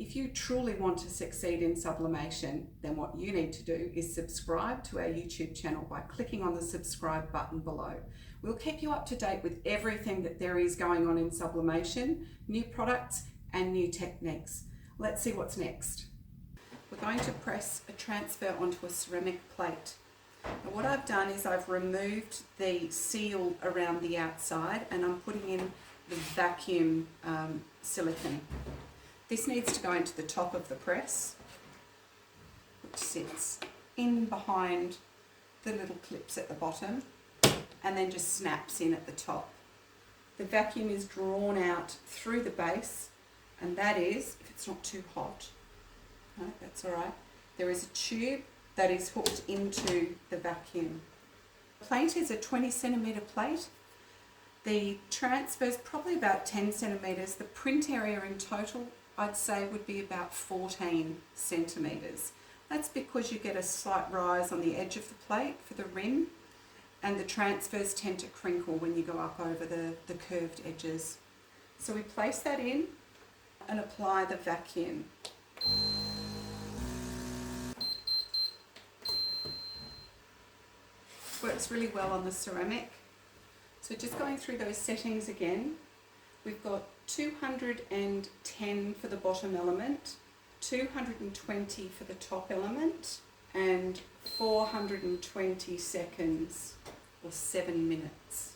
If you truly want to succeed in sublimation, then what you need to do is subscribe to our YouTube channel by clicking on the subscribe button below. We'll keep you up to date with everything that there is going on in sublimation, new products and new techniques. Let's see what's next. We're going to press a transfer onto a ceramic plate. Now what I've done is I've removed the seal around the outside and I'm putting in the vacuum silicone. This needs to go into the top of the press, which sits in behind the little clips at the bottom and then just snaps in at the top. The vacuum is drawn out through the base, and that is, if it's not too hot, no, that's all right, there is a tube that is hooked into the vacuum. The plate is a 20 centimetre plate. The transfer is probably about 10 centimetres. The print area in total, I'd say, would be about 14 centimetres. That's because you get a slight rise on the edge of the plate for the rim, and the transfers tend to crinkle when you go up over the curved edges. So we place that in and apply the vacuum. Works really well on the ceramic. So just going through those settings again, we've got 210 for the bottom element, 220 for the top element, and 420 seconds or 7 minutes.